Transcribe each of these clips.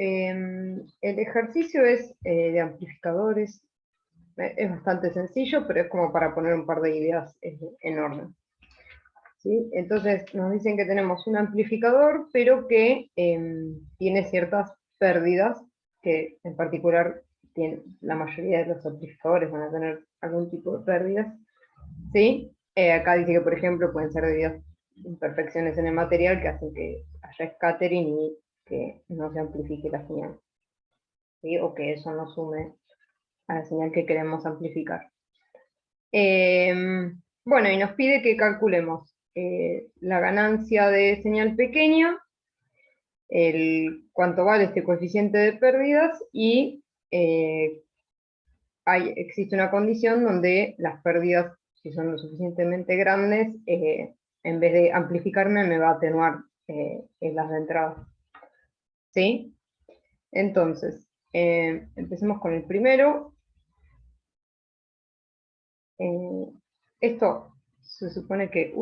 El ejercicio es de amplificadores. Es bastante sencillo, pero es como para poner un par de ideas en orden. ¿Sí? Entonces nos dicen que tenemos un amplificador, pero que tiene ciertas pérdidas, que en particular la mayoría de los amplificadores van a tener algún tipo de pérdidas. ¿Sí? Acá dice que, por ejemplo, pueden ser debido a imperfecciones en el material que hacen que haya scattering y que no se amplifique la señal. ¿Sí? O que eso no sume a la señal que queremos amplificar. Bueno, y nos pide que calculemos la ganancia de señal pequeña, cuánto vale este coeficiente de pérdidas, y existe una condición donde las pérdidas, si son lo suficientemente grandes, en vez de amplificarme, me va a atenuar en las de entrada. ¿Sí? Entonces, empecemos con el primero. Esto se supone que,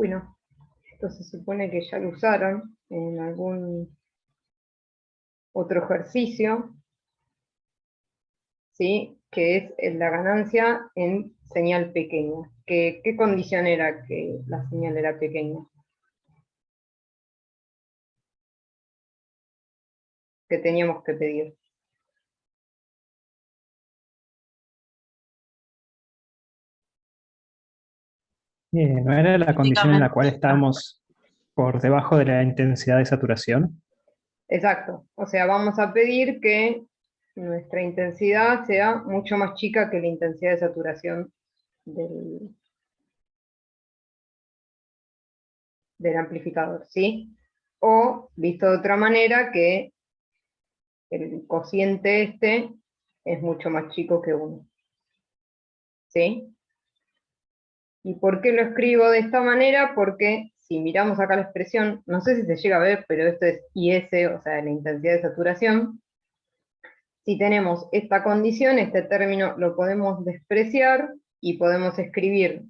esto se supone que ya lo usaron en algún otro ejercicio, ¿sí? Que es la ganancia en señal pequeña. ¿Qué condición era que la señal era pequeña? Que teníamos que pedir. ¿No era la condición en la cual Básicamente, estábamos por debajo de la intensidad de saturación? Exacto. O sea, vamos a pedir que nuestra intensidad sea mucho más chica que la intensidad de saturación del amplificador, ¿sí? O, visto de otra manera, que el cociente este es mucho más chico que 1. ¿Sí? ¿Y por qué lo escribo de esta manera? Porque si miramos acá la expresión, no sé si se llega a ver, pero esto es IS, o sea, la intensidad de saturación. Si tenemos esta condición, este término lo podemos despreciar y podemos escribir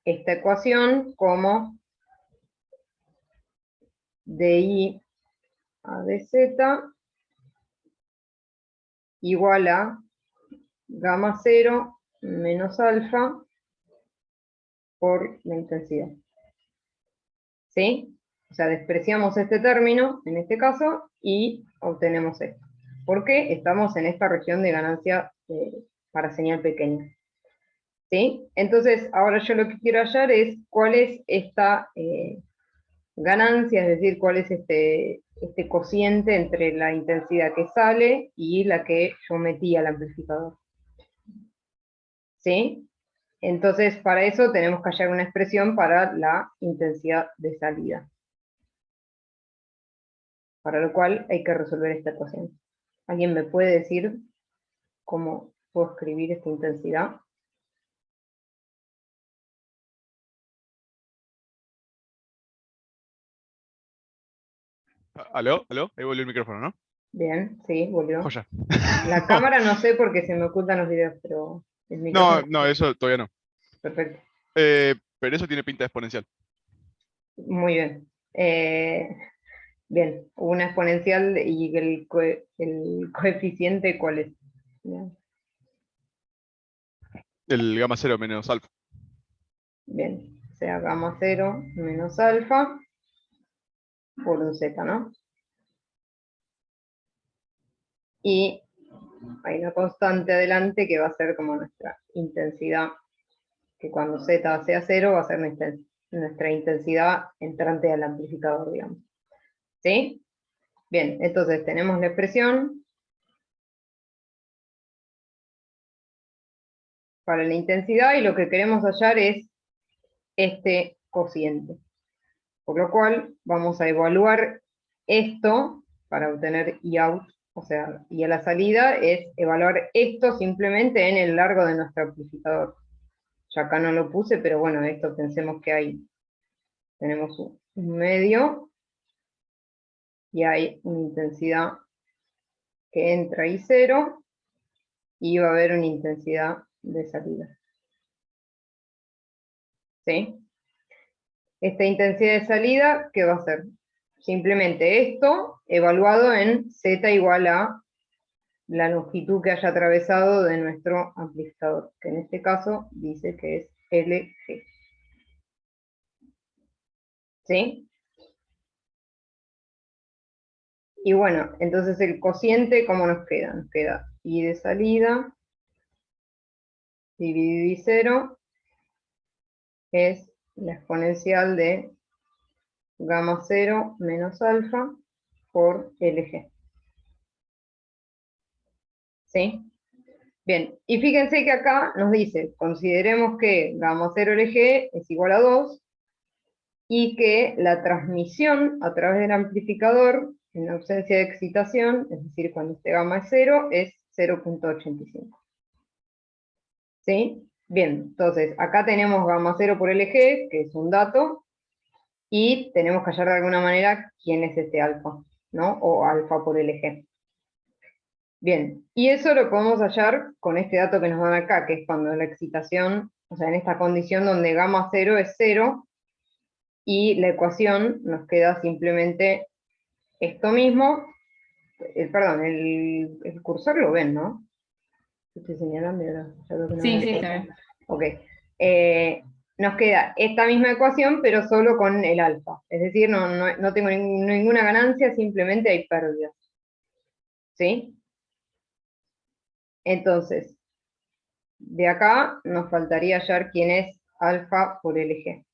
esta ecuación como DI a dz igual a gamma 0 menos alfa por la intensidad. ¿Sí? O sea, despreciamos este término, en este caso, y obtenemos esto. Porque estamos en esta región de ganancia para señal pequeña. ¿Sí? Entonces, ahora yo lo que quiero hallar es cuál es esta ganancia, es decir, cuál es este cociente entre la intensidad que sale y la que yo metí al amplificador. ¿Sí? Entonces, para eso tenemos que hallar una expresión para la intensidad de salida. Para lo cual hay que resolver esta ecuación. ¿Alguien me puede decir cómo puedo escribir esta intensidad? ¿Aló? ¿Aló? Ahí volvió el micrófono, ¿no? Bien, sí, volvió. Joya. La cámara no sé porque se me ocultan los videos, pero el No, micrófono, no, eso todavía no. perfecto. Pero eso tiene pinta de exponencial. Muy bien. Bien, una exponencial y el coeficiente, ¿cuál es? Bien, El gamma 0 menos alfa. bien, o sea, gamma 0 menos alfa por un z, ¿no? Y hay una constante adelante que va a ser como nuestra intensidad, que cuando z sea 0 va a ser nuestra intensidad entrante al amplificador, digamos. ¿Sí? Bien, entonces tenemos la expresión para la intensidad y lo que queremos hallar es este cociente. Por lo cual vamos a evaluar esto para obtener I-out, o sea, y a la salida es evaluar esto simplemente en el largo de nuestro amplificador. Ya acá no lo puse, pero bueno, esto pensemos que tenemos un medio y hay una intensidad que entra I0 y va a haber una intensidad de salida. ¿Sí? Esta intensidad de salida, ¿qué va a ser? Simplemente esto evaluado en z igual a la longitud que haya atravesado de nuestro amplificador, que en este caso dice que es LG. ¿Sí? Y bueno, entonces el cociente, ¿cómo nos queda? Nos queda I de salida dividido I 0 es la exponencial de gamma 0 menos alfa por LG. ¿Sí? Bien, y fíjense que acá nos dice, consideremos que gamma 0 LG es igual a 2, y que la transmisión a través del amplificador, en ausencia de excitación, es decir, cuando este gamma es 0, es 0.85. ¿Sí? Bien, entonces, acá tenemos gamma 0 por LG, que es un dato, y tenemos que hallar de alguna manera quién es este alfa, ¿no? O alfa por LG. Bien, y eso lo podemos hallar con este dato que nos dan acá, que es cuando la excitación, o sea, en esta condición donde gamma 0 es 0, y la ecuación nos queda simplemente esto mismo, perdón, el cursor lo ven, ¿no? Estoy señalando y ahora ya veo que no Sí, me sí, ve. se ve. Ok. Nos queda esta misma ecuación, pero solo con el alfa. Es decir, no tengo ninguna ganancia, simplemente hay pérdidas. ¿Sí? Entonces, de acá nos faltaría hallar quién es alfa por LG.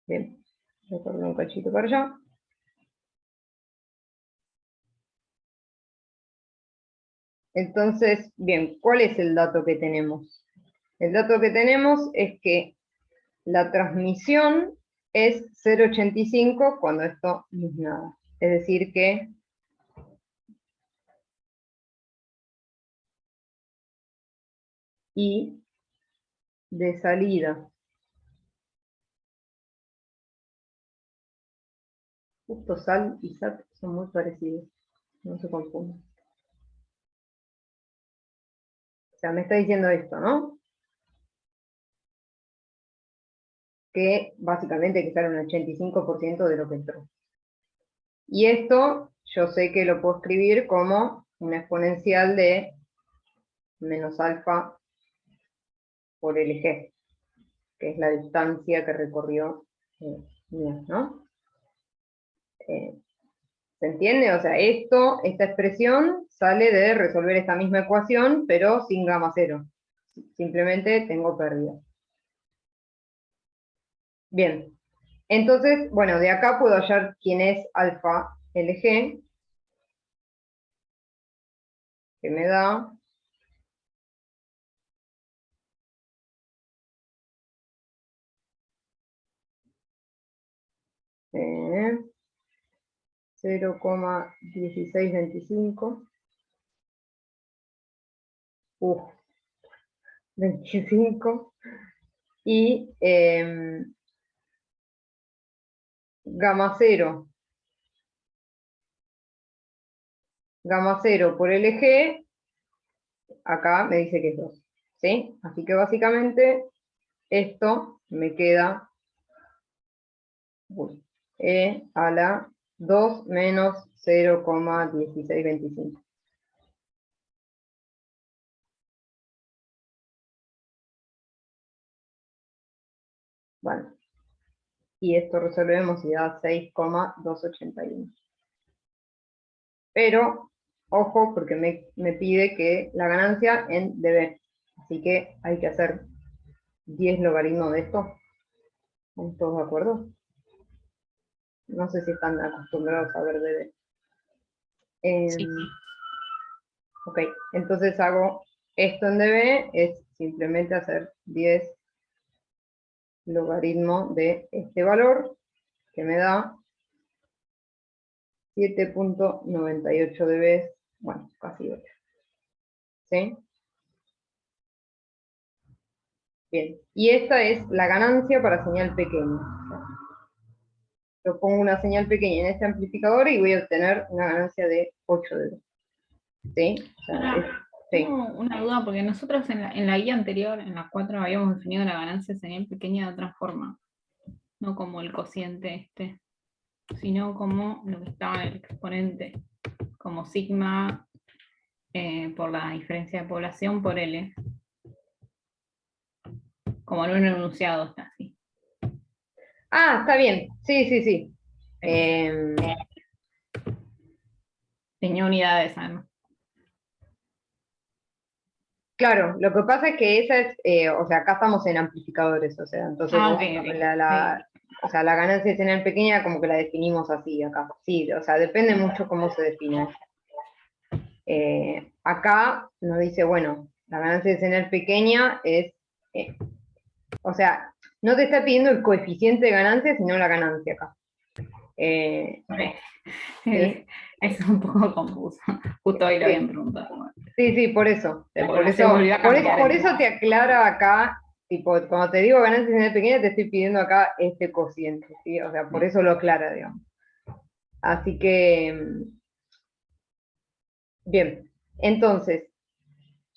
Bien, recorro un cachito para allá. Entonces, bien, ¿cuál es el dato que tenemos? El dato que tenemos es que la transmisión es 0.85 cuando esto no es nada. Es decir que I de salida, justo sal y sat son muy parecidos, no se confunden. O sea, me está diciendo esto, ¿no? Que básicamente hay que estar un 85% de lo que entró. Y esto yo sé que lo puedo escribir como una exponencial de menos alfa por LG, que es la distancia que recorrió mía, ¿no? ¿Se entiende? O sea, esta expresión sale de resolver esta misma ecuación, pero sin gamma 0. Simplemente tengo pérdida. Bien. Entonces, bueno, de acá puedo hallar quién es alfa LG, que me da 0,1625. 25. Y gamma 0. Gamma 0 por LG, acá me dice que es 2. ¿Sí? Así que básicamente esto me queda a la 2 menos 0,1625. Bueno, y esto resolvemos y da 6,281. Pero, ojo, porque me pide que la ganancia en dB. Así que hay que hacer 10 logaritmos de esto. ¿Estamos todos de acuerdo? No sé si están acostumbrados a ver dB. Sí. Ok, entonces hago esto en dB, es simplemente hacer 10 logaritmo de este valor, que me da 7.98 dB, bueno, casi 8. ¿Sí? Bien, y esta es la ganancia para señal pequeña. Yo pongo una señal pequeña en este amplificador y voy a obtener una ganancia de 8 dB. ¿Sí? O sea, sí. Tengo una duda, porque nosotros en la guía anterior, en la 4, habíamos definido la ganancia señal pequeña de otra forma, no como el cociente este. sino como lo que estaba en el exponente, como sigma por la diferencia de población por L. Como en un enunciado está así. Ah, está bien. Sí, sí, sí. Tenía unidades además. Claro, lo que pasa es que esa es, o sea, acá estamos en amplificadores, o sea, entonces Ah, vos, ok, ok. o sea, la ganancia de señal pequeña como que la definimos así acá. Sí, o sea, depende mucho cómo se define. Acá nos dice, bueno, la ganancia de señal pequeña es, eh, o sea, no te está pidiendo el coeficiente de ganancia, sino la ganancia acá. ¿Sí? Es un poco confuso. Justo hoy lo Sí. habían preguntado. Bueno, Sí, sí, por eso. porque se volvió a cambiar Por el- eso te aclara acá, tipo, cuando te digo ganancias en el pequeña, te estoy pidiendo acá este cociente, ¿sí? O sea, por eso lo aclara, digamos. Así que, bien. Entonces,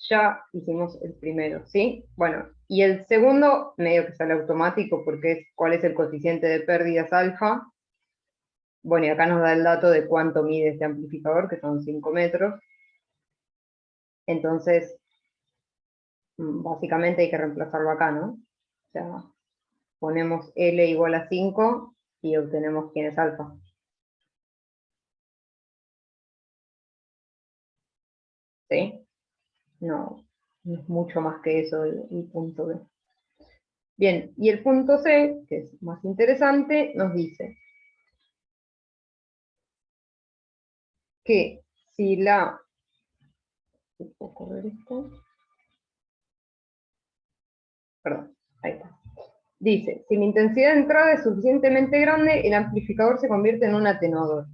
ya hicimos el primero, ¿sí? Bueno, y el segundo, medio que sale automático, porque es cuál es el coeficiente de pérdidas alfa. Bueno, y acá nos da el dato de cuánto mide este amplificador, que son 5 metros. Entonces, básicamente hay que reemplazarlo acá, ¿no? O sea, ponemos L igual a 5 y obtenemos quién es alfa. ¿Sí? No, no es mucho más que eso el punto B. Bien, y el punto C, que es más interesante, nos dice que si la... ¿Puedo correr esto? Perdón, ahí está. Dice, si la intensidad de entrada es suficientemente grande, el amplificador se convierte en un atenuador.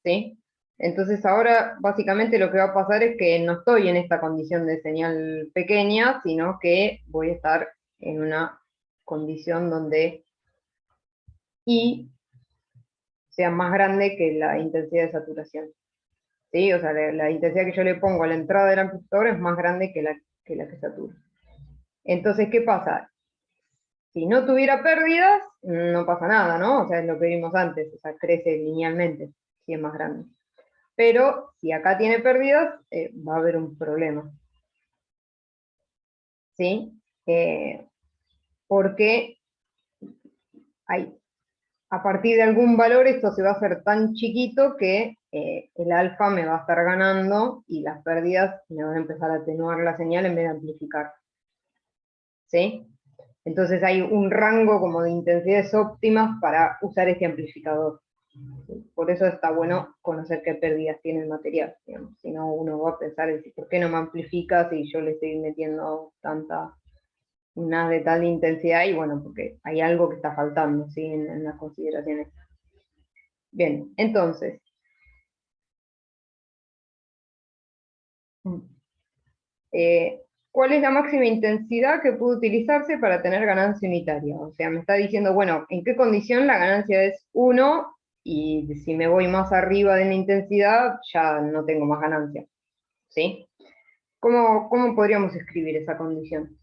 ¿Sí? Entonces ahora básicamente lo que va a pasar es que no estoy en esta condición de señal pequeña, sino que voy a estar en una condición donde I sea más grande que la intensidad de saturación. ¿Sí? O sea, la intensidad que yo le pongo a la entrada del amplificador es más grande que la que satura. Entonces, ¿qué pasa? Si no tuviera pérdidas, no pasa nada, ¿no? O sea, es lo que vimos antes, o sea, crece linealmente si es más grande. Pero si acá tiene pérdidas, va a haber un problema. ¿Sí? Porque hay, a partir de algún valor esto se va a hacer tan chiquito que el alfa me va a estar ganando y las pérdidas me van a empezar a atenuar la señal en vez de amplificar. ¿Sí? Entonces hay un rango como de intensidades óptimas para usar este amplificador. Por eso está bueno conocer qué pérdidas tiene el material. Digamos. Si no, uno va a pensar, ¿por qué no me amplifica si yo le estoy metiendo tanta, una de tal intensidad? Y bueno, porque hay algo que está faltando, ¿sí? En las consideraciones. Bien, entonces. ¿Cuál es la máxima intensidad que puede utilizarse para tener ganancia unitaria? O sea, me está diciendo, bueno, ¿en qué condición la ganancia es 1? Y si me voy más arriba de la intensidad, ya no tengo más ganancia. ¿Sí? ¿Cómo podríamos escribir esa condición?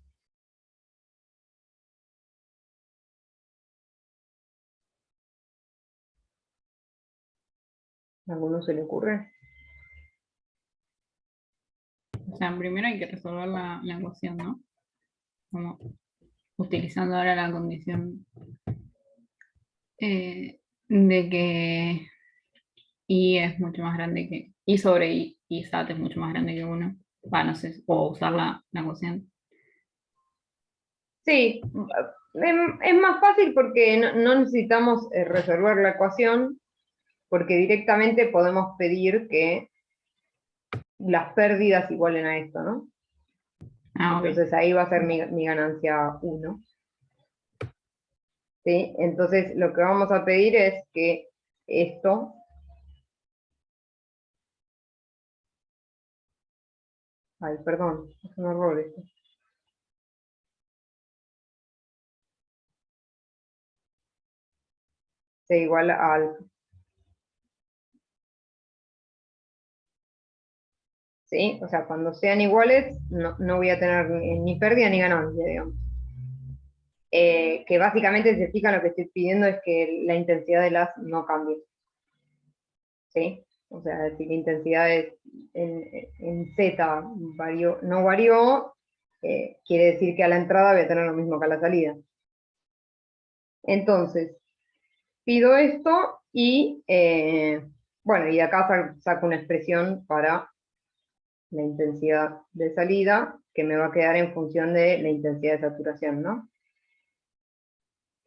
¿A alguno se le ocurre? O sea, primero hay que resolver la ecuación, ¿no? Como utilizando ahora la condición de que I es mucho más grande que I sobre I SAT es mucho más grande que 1. No sé, o usar la ecuación. Sí, es más fácil porque no necesitamos resolver la ecuación, porque directamente podemos pedir que las pérdidas igualen a esto, ¿no? Ah, ok. Entonces ahí va a ser mi ganancia 1. ¿Sí? Entonces lo que vamos a pedir es que esto, ay, perdón, es un error esto, sea igual a alfa. ¿Sí? O sea, cuando sean iguales, no voy a tener ni pérdida ni ganancia, digamos. que básicamente, si se fijan, lo que estoy pidiendo es que la intensidad de las no cambie. ¿Sí? O sea, si la intensidad en Z no varió, quiere decir que a la entrada voy a tener lo mismo que a la salida. Entonces, pido esto y, bueno, y acá saco una expresión para la intensidad de salida, que me va a quedar en función de la intensidad de saturación, ¿no?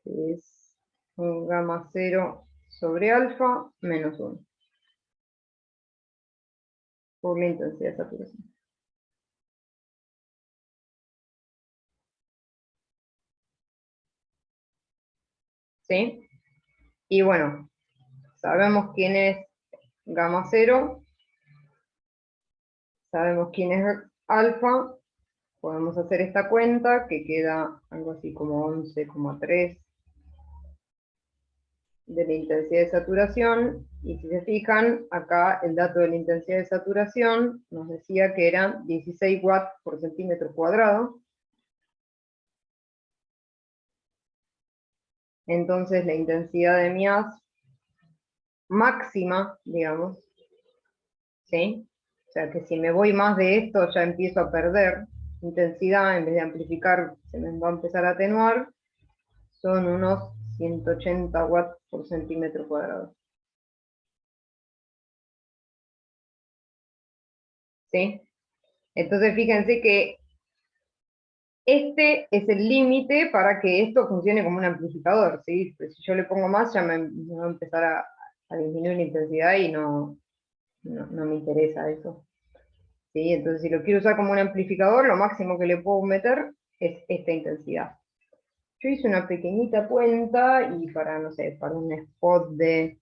Que es un gamma 0 sobre alfa menos 1 por la intensidad de saturación. ¿Sí? Y bueno, sabemos quién es gamma 0, sabemos quién es alfa, podemos hacer esta cuenta que queda algo así como 11,3 de la intensidad de saturación, y si se fijan, acá el dato de la intensidad de saturación nos decía que eran 16 watts por centímetro cuadrado. Entonces la intensidad de mi haz máxima, digamos, ¿sí? O sea que si me voy más de esto ya empiezo a perder intensidad, en vez de amplificar se me va a empezar a atenuar, son unos 180 watts por centímetro cuadrado. ¿Sí? Entonces fíjense que este es el límite para que esto funcione como un amplificador, ¿sí? Pues si yo le pongo más ya me va a empezar a disminuir la intensidad y no me interesa eso. ¿Sí? Entonces si lo quiero usar como un amplificador, lo máximo que le puedo meter es esta intensidad. Yo hice una pequeñita cuenta y para, no sé, para un spot de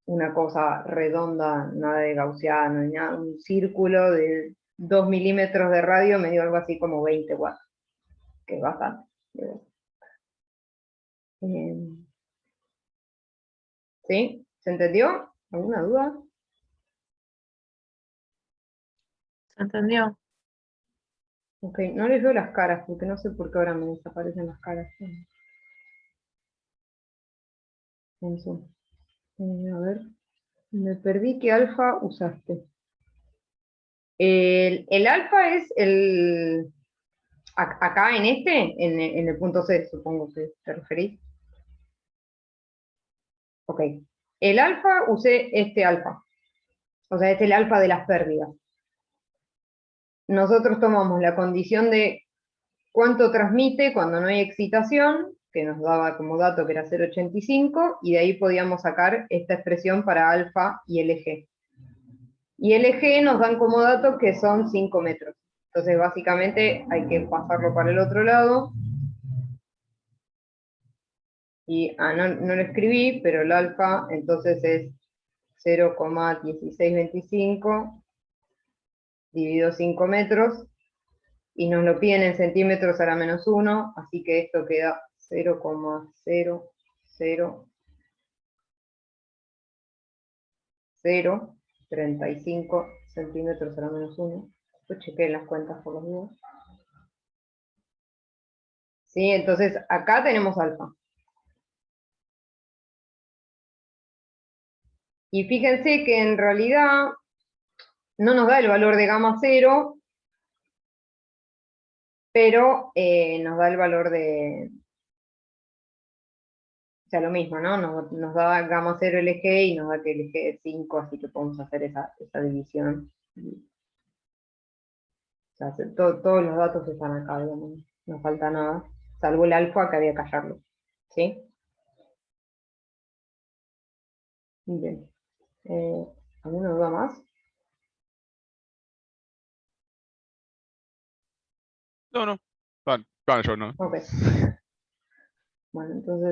una cosa redonda, nada de gaussiano, ni nada, un círculo de 2 milímetros de radio me dio algo así como 20 watts, que es bastante. ¿Sí? ¿Se entendió? ¿Alguna duda? ¿Se entendió? Ok, no les veo las caras, porque no sé por qué ahora me desaparecen las caras en Zoom. A ver, me perdí qué alfa usaste. El alfa es acá en en el punto C, supongo que te referís. Ok. El alfa usé este alfa. O sea, es el alfa de las pérdidas. Nosotros tomamos la condición de cuánto transmite cuando no hay excitación, que nos daba como dato que era 0,85, y de ahí podíamos sacar esta expresión para alfa y LG. Y LG nos dan como dato que son 5 metros. Entonces, básicamente, hay que pasarlo para el otro lado. Y, no lo escribí, pero el alfa, entonces es 0,1625 dividido 5 metros, y nos lo piden en centímetros a la menos 1, así que esto queda 0,00035 centímetros a la menos 1. Después chequeen las cuentas por los días. ¿Sí? Entonces acá tenemos alfa. Y fíjense que en realidad no nos da el valor de gamma 0, pero nos da el valor de, o sea, lo mismo, ¿no? Nos da gamma 0 LG y nos da que LG es 5, así que podemos hacer esa división. O sea, todos los datos están acá, digamos, no falta nada, salvo el alfa que había que hallarlo. ¿Sí? Bien. ¿Alguna duda más? No, no. Van, yo no. Ok. Bueno, entonces